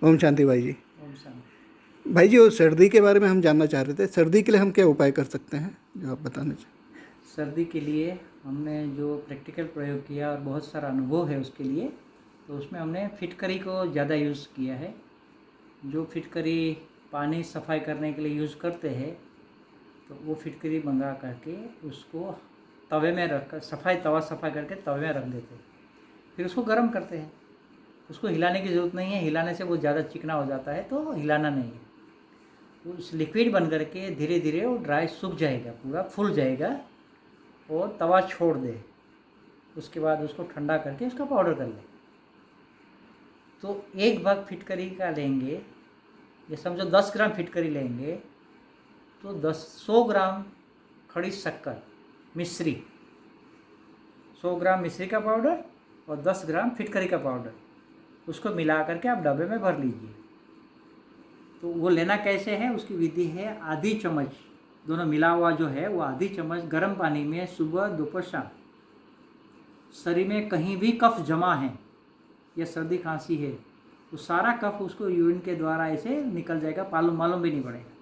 ओम शांति भाई जी। ओम शांति। भाई जी, वो सर्दी के बारे में हम जानना चाह रहे थे। सर्दी के लिए हम क्या उपाय कर सकते हैं, जो आप बताना चाहें? सर्दी के लिए हमने जो प्रैक्टिकल प्रयोग किया और बहुत सारा अनुभव है उसके लिए, तो उसमें हमने फिटकरी को ज़्यादा यूज़ किया है। जो फिटकरी पानी सफाई करने के लिए यूज़ करते हैं, तो वो फिटकरी मंगा करके उसको तवे में रख कर तवा सफाई करके तवे में रख देते हैं। फिर उसको गर्म करते हैं। उसको हिलाने की ज़रूरत नहीं है, हिलाने से वो ज़्यादा चिकना हो जाता है, तो हिलाना नहीं है। उस लिक्विड बन करके धीरे धीरे वो ड्राई सूख जाएगा, पूरा फूल जाएगा और तवा छोड़ दे। उसके बाद उसको ठंडा करके उसका पाउडर कर ले। तो एक भाग फिटकरी का लेंगे, ये समझो 10 ग्राम फिटकरी लेंगे, तो 100 ग्राम खड़ी शक्कर मिश्री, 100 ग्राम मिश्री का पाउडर और 10 ग्राम फिटकरी का पाउडर, उसको मिला करके आप डब्बे में भर लीजिए। तो वो लेना कैसे है, उसकी विधि है आधी चम्मच, दोनों मिला हुआ जो है वो आधी चम्मच गर्म पानी में सुबह दोपहर शाम। शरीर में कहीं भी कफ जमा है या सर्दी खांसी है, तो सारा कफ उसको यूरिन के द्वारा ऐसे निकल जाएगा, मालूम भी नहीं पड़ेगा,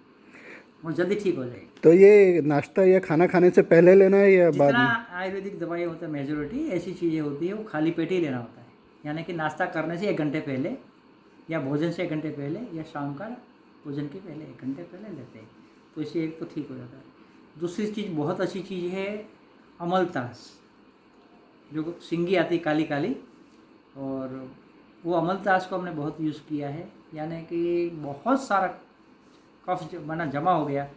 वो जल्दी ठीक हो जाएगी। तो ये नाश्ता या खाना खाने से पहले लेना है या बाद जितना में? आयुर्वेदिक दवाई होता है, मेजोरिटी ऐसी चीज़ें होती है वो खाली पेट ही लेना होता है। यानी कि नाश्ता करने से 1 घंटे पहले, या भोजन से 1 घंटे पहले, या शाम का भोजन के पहले 1 घंटे पहले लेते हैं, तो इससे एक तो ठीक हो जाता है। दूसरी चीज़, बहुत अच्छी चीज़ है अमलतास, जो सिंगी आती काली काली, और वो अमलतास को हमने बहुत यूज़ किया है। यानी कि बहुत सारा कफ बना जमा हो गया,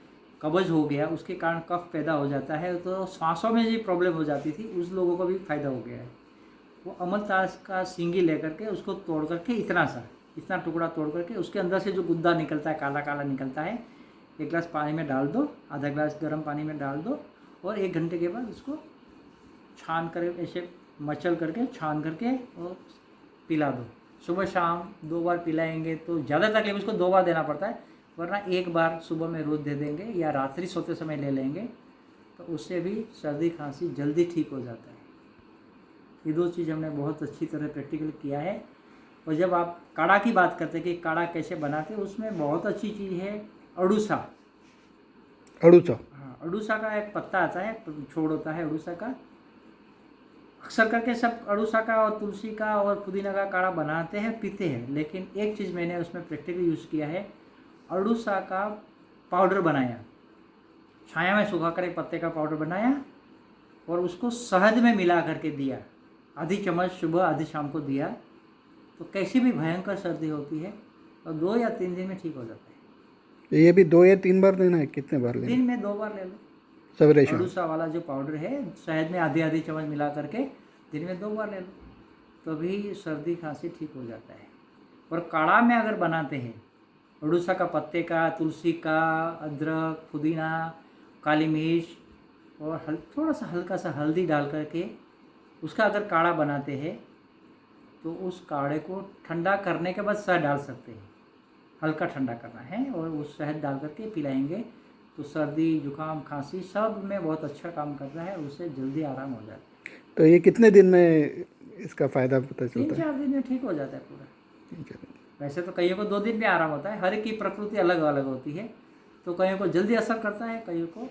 कब्ज हो गया, उसके कारण कफ पैदा हो जाता है, तो सांसों में जो प्रॉब्लम हो जाती थी उस लोगों को भी फ़ायदा हो गया है। वो अमलतास का सिंगी लेकर के उसको तोड़ करके, इतना टुकड़ा तोड़ करके उसके अंदर से जो गुद्दा निकलता है, काला काला निकलता है, 1 गिलास पानी में डाल दो, आधा गिलास गर्म पानी में डाल दो, और 1 घंटे के बाद उसको छान कर ऐसे मचल करके छान करके और पिला दो। सुबह शाम 2 बार पिलाएंगे तो ज़्यादा तकलीफ, उसको 2 बार देना पड़ता है, वरना 1 बार सुबह में रोज़ दे देंगे या रात्रि सोते समय ले लेंगे, तो उससे भी सर्दी खांसी जल्दी ठीक हो जाता है। ये 2 चीज़ हमने बहुत अच्छी तरह प्रैक्टिकल किया है। और जब आप काढ़ा की बात करते हैं कि काढ़ा कैसे बनाते हैं, उसमें बहुत अच्छी चीज़ है अड़ूसा। अड़ूसा। हाँ, अड़ूसा का एक पत्ता आता है, छोड़ होता है अड़ूसा का। अक्सर करके सब अड़ूसा का और तुलसी का और पुदीना का काढ़ा बनाते हैं, पीते हैं, लेकिन एक चीज़ मैंने उसमें प्रैक्टिकली यूज़ किया है, अड़ूसा का पाउडर बनाया, छाया में सुखा कर एक पत्ते का पाउडर बनाया और उसको शहद में मिला करके दिया, आधी चम्मच सुबह आधी शाम को दिया, तो कैसी भी भयंकर सर्दी होती है और 2 या 3 दिन में ठीक हो जाता है। तो ये भी 2 या 3 बार लेना है? कितने बार लेना? दिन में 2 बार ले लो। सवेरे शाम? अड़ूसा वाला जो पाउडर है, शहद में आधी आधी चम्मच मिला करके दिन में 2 बार ले लो, तो भी सर्दी खांसी ठीक हो जाता है। और काढ़ा में अगर बनाते हैं अड़ूसा का पत्ते का, तुलसी का, अदरक, पुदीना, काली मिर्च और थोड़ा सा हल्का सा हल्दी डाल करके उसका अगर काढ़ा बनाते हैं, तो उस काढ़े को ठंडा करने के बाद शहद डाल सकते हैं, हल्का ठंडा करना है और उस शहद डाल करके पिलाएंगे, तो सर्दी जुकाम खांसी सब में बहुत अच्छा काम करता है, उससे जल्दी आराम हो जाता है। तो ये कितने दिन में इसका फ़ायदा पता चलता है? 3-4 दिन में ठीक हो जाता है पूरा। 3-4 दिन। वैसे तो कईयों को 2 दिन में आराम होता है, हर एक की प्रकृति अलग अलग होती है, तो कईयों को जल्दी असर करता है, कईयों को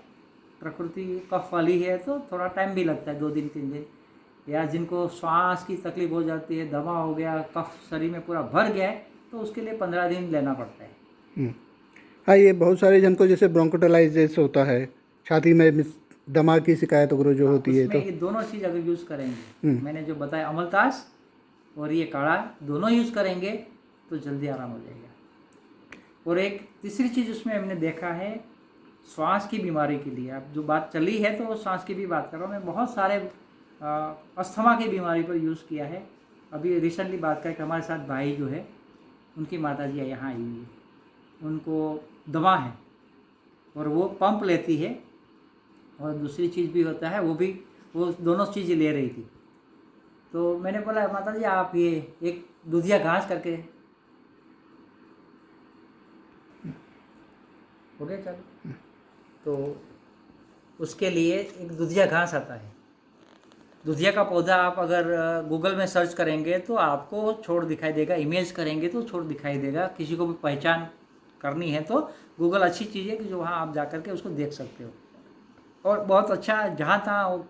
प्रकृति कफ वाली है तो थोड़ा टाइम भी लगता है, 2 दिन 3 दिन। या जिनको श्वास की तकलीफ हो जाती है, दमा हो गया, कफ शरीर में पूरा भर गया है, तो उसके लिए 15 दिन लेना पड़ता है। हम्म। हाँ, ये बहुत सारे जन को जैसे ब्रोंकोटाइटिस होता है, छाती में दमा की शिकायत वगैरह जो हाँ, होती है, उसमें तो ये दोनों चीज़ अगर यूज़ करेंगे, हम्म। मैंने जो बताया अमलतास और ये काढ़ा दोनों यूज़ करेंगे तो जल्दी आराम हो जाएगा। और एक तीसरी चीज़ उसमें हमने देखा है, श्वास की बीमारी के लिए, अब जो बात चली है तो श्वास की भी बात कर रहा हूँ मैं, बहुत सारे अस्थमा की बीमारी पर यूज़ किया है। अभी रिसेंटली बात करके हमारे साथ भाई जो है, उनकी माता जी यहाँ आई हुई है, उनको दमा है और वो पंप लेती है, और दूसरी चीज़ भी होता है, वो दोनों चीज़ ले रही थी। तो मैंने बोला माता जी आप ये एक दूधिया घास करके, हो गया चलो, तो उसके लिए एक दूधिया घास आता है, दुधिया का पौधा आप अगर गूगल में सर्च करेंगे तो आपको छोड़ दिखाई देगा, इमेज करेंगे तो छोड़ दिखाई देगा। किसी को भी पहचान करनी है तो गूगल अच्छी चीज़ है कि जो वहाँ आप जा कर के उसको देख सकते हो। और बहुत अच्छा, जहाँ तहाँ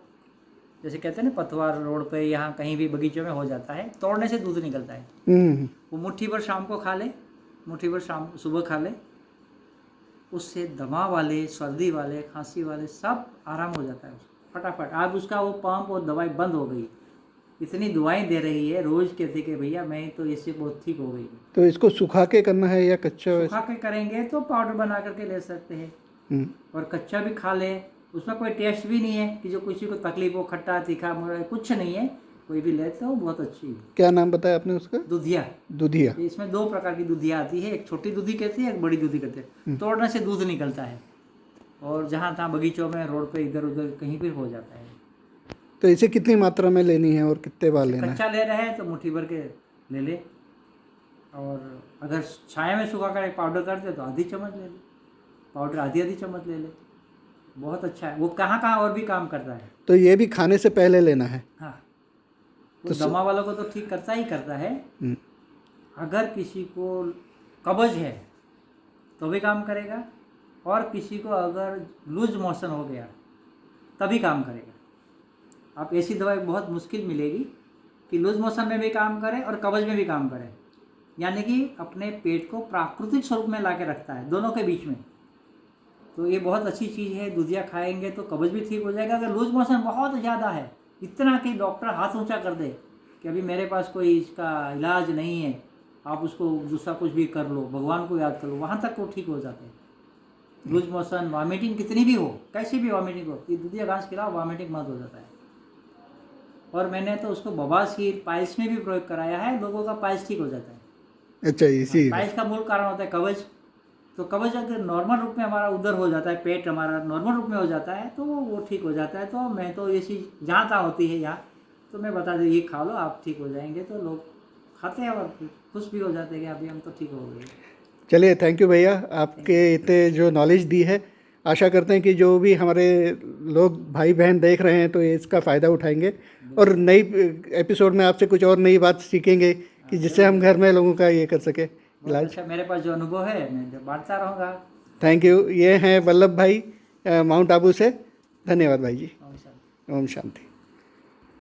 जैसे कहते हैं ना पतवार रोड पे, यहाँ कहीं भी बगीचों में हो जाता है, तोड़ने से दूध निकलता है। वो मुट्ठी भर शाम को खा ले, मुट्ठी भर शाम सुबह खा ले, उससे दमा वाले, सर्दी वाले, खांसी वाले सब आराम हो जाता है उसको फटाफट। आज उसका वो पंप और दवाई बंद हो गई, इतनी दवाएं दे रही है रोज, कहते कि भैया मैं तो इससे बहुत ठीक हो गई। तो इसको सुखा के करना है या कच्चा? सुखा के करेंगे तो पाउडर बना करके ले सकते हैं, और कच्चा भी खा ले, उसमें कोई टेस्ट भी नहीं है कि जो किसी को तकलीफ हो, खट्टा तीखा मुरा कुछ नहीं है, कोई भी लेते हो बहुत अच्छी है। क्या नाम बताया आपने उसका? दुधिया। दुधिया। इसमें 2 प्रकार की दुधिया आती है, एक छोटी दूधी कहते हैं, एक बड़ी दूधी कहते हैं। तोड़ने से दूध निकलता है और जहाँ तहाँ बगीचों में, रोड पे, इधर उधर कहीं भी हो जाता है। तो इसे कितनी मात्रा में लेनी है और कितने बार लेना है? कच्चा ले रहे हैं तो मुट्ठी भर के ले ले, और अगर छाया में सुखा कर पाउडर करते तो आधी चम्मच ले ले, पाउडर आधी चम्मच ले ले, बहुत अच्छा है। वो कहाँ कहाँ और भी काम करता है। तो ये भी खाने से पहले लेना है? हाँ, वो दमा वालों को तो ठीक करता ही करता है। अगर किसी को कब्ज है तो भी काम करेगा, और किसी को अगर लूज मोशन हो गया तभी काम करेगा। आप ऐसी दवाई बहुत मुश्किल मिलेगी कि लूज मोशन में भी काम करे और कब्ज में भी काम करे, यानी कि अपने पेट को प्राकृतिक स्वरूप में ला के रखता है, दोनों के बीच में। तो ये बहुत अच्छी चीज़ है। दूधिया खाएंगे तो कब्ज भी ठीक हो जाएगा। अगर लूज मोशन बहुत ज़्यादा है, इतना कि डॉक्टर हाथ ऊंचा कर दे कि अभी मेरे पास कोई इसका इलाज नहीं है, आप उसको दूसरा कुछ भी कर लो, भगवान को याद कर लो, वहाँ तक वो ठीक हो जाते हैं। लूज मोशन, वॉमिटिंग कितनी भी हो, कैसी भी वॉमिटिंग हो, ये दूधिया घास खिलाओ, वॉमिटिंग मत हो जाता है। और मैंने तो उसको बवासीर, पाइल्स में भी प्रयोग कराया है, लोगों का पाइल्स ठीक हो जाता है। अच्छा, इसी पाइल्स का मूल कारण होता है कब्ज। तो कब्ज अगर नॉर्मल रूप में हमारा उधर हो जाता है, पेट हमारा नॉर्मल रूप में हो जाता है तो वो ठीक हो जाता है। तो मैं तो ये चीज़ जहाँ तहाँ होती है यहाँ, तो मैं बता दूँ ये खा लो आप ठीक हो जाएंगे, तो लोग खाते हैं और खुश भी हो जाते हैं कि अभी हम तो ठीक हो गए। चलिए, थैंक यू भैया, आपके इतने जो नॉलेज दी है। आशा करते हैं कि जो भी हमारे लोग भाई बहन देख रहे हैं तो ये इसका फ़ायदा उठाएंगे, और नई एपिसोड में आपसे कुछ और नई बात सीखेंगे कि जिससे हम घर में लोगों का ये कर सके इलाज। अच्छा, मेरे पास जो अनुभव है मैं बांटता रहूँगा। Thank you. ये हैं वल्लभ भाई माउंट आबू से। धन्यवाद भाई जी। ओम शांति।